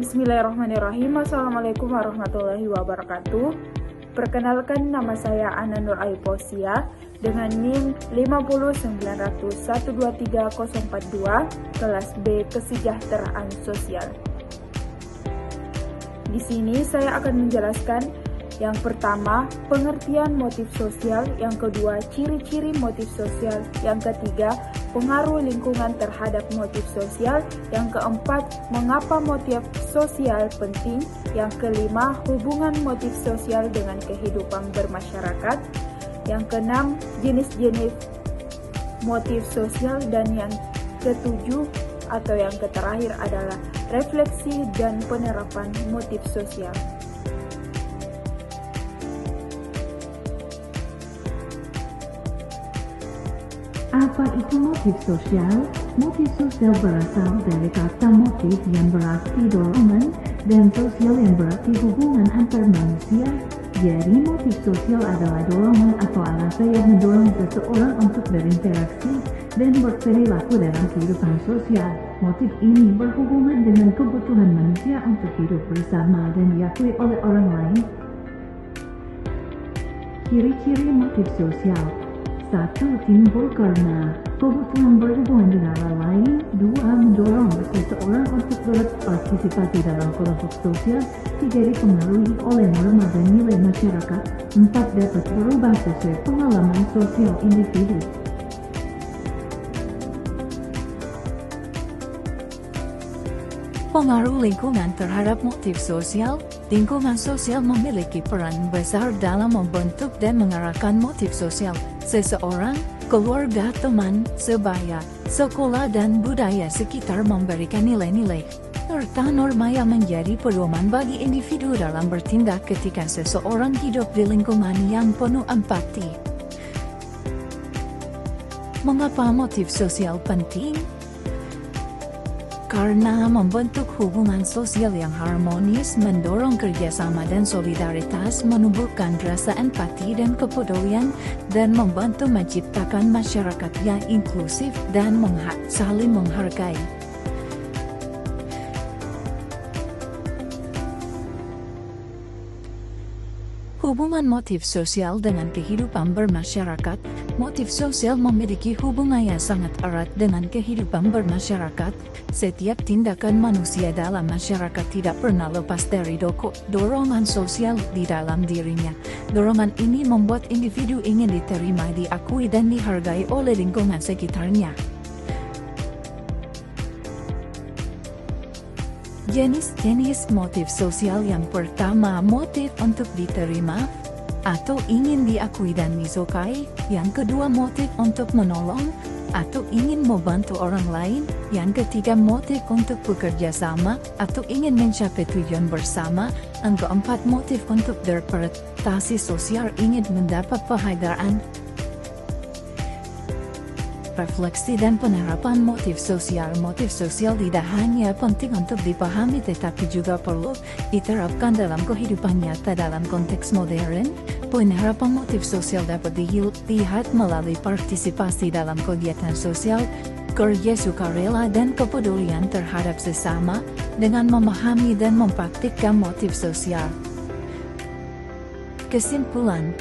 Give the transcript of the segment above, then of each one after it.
Bismillahirrahmanirrahim. Assalamualaikum warahmatullahi wabarakatuh. Perkenalkan, nama saya Ana Nur Aiposia dengan NIM 50900123042 kelas B Kesejahteraan Sosial. Di sini saya akan menjelaskan yang pertama, pengertian motif sosial, yang kedua, ciri-ciri motif sosial, yang ketiga, pengaruh lingkungan terhadap motif sosial, yang keempat, mengapa motif sosial penting, yang kelima, hubungan motif sosial dengan kehidupan bermasyarakat, yang keenam, jenis-jenis motif sosial, dan yang ketujuh atau yang terakhir adalah refleksi dan penerapan motif sosial. Apa itu motif sosial? Motif sosial berasal dari kata motif yang berarti dorongan dan sosial yang berarti hubungan antar manusia. Jadi motif sosial adalah dorongan atau alasan yang mendorong seseorang untuk berinteraksi dan berperilaku dalam kehidupan sosial. Motif ini berhubungan dengan kebutuhan manusia untuk hidup bersama dan diakui oleh orang lain. Ciri-ciri motif sosial: 1. Timbul karena kebutuhan berhubungan dengan orang lain. 2. Mendorong seseorang untuk berpartisipasi dalam kelompok sosial. 3. Dipengaruhi oleh norma dan nilai masyarakat. 4. Dapat berubah sesuai pengalaman sosial individu. Pengaruh lingkungan terhadap motif sosial. Lingkungan sosial memiliki peran besar dalam membentuk dan mengarahkan motif sosial seseorang. Keluarga, teman, sebaya, sekolah, dan budaya sekitar memberikan nilai-nilai serta norma yang menjadi pedoman bagi individu dalam bertindak ketika seseorang hidup di lingkungan yang penuh empati. Mengapa motif sosial penting? Karena membentuk hubungan sosial yang harmonis, mendorong kerjasama dan solidaritas, menumbuhkan rasa empati dan kepedulian, dan membantu menciptakan masyarakat yang inklusif dan saling menghargai. Hubungan motif sosial dengan kehidupan bermasyarakat. Motif sosial memiliki hubungan yang sangat erat dengan kehidupan bermasyarakat. Setiap tindakan manusia dalam masyarakat tidak pernah lepas dari dorongan sosial di dalam dirinya. Dorongan ini membuat individu ingin diterima, diakui, dan dihargai oleh lingkungan sekitarnya. Jenis-jenis motif sosial: yang pertama, motif untuk diterima atau ingin diakui dan disukai. Yang kedua, motif untuk menolong atau ingin membantu orang lain. Yang ketiga, motif untuk bekerja sama atau ingin mencapai tujuan bersama. Yang keempat, motif untuk berprestasi sosial, ingin mendapat penghargaan. Refleksi dan penerapan motif sosial. Motif sosial tidak hanya penting untuk dipahami tetapi juga perlu diterapkan dalam kehidupan nyata dalam konteks modern. Penerapan motif sosial dapat dilihat melalui partisipasi dalam kegiatan sosial, kerja sukarela, dan kepedulian terhadap sesama. Dengan memahami dan mempraktikkan motif sosial. Kesimpulan: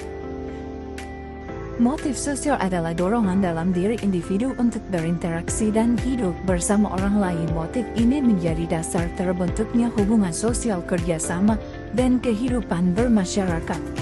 motif sosial adalah dorongan dalam diri individu untuk berinteraksi dan hidup bersama orang lain. Motif ini menjadi dasar terbentuknya hubungan sosial, kerjasama, dan kehidupan bermasyarakat.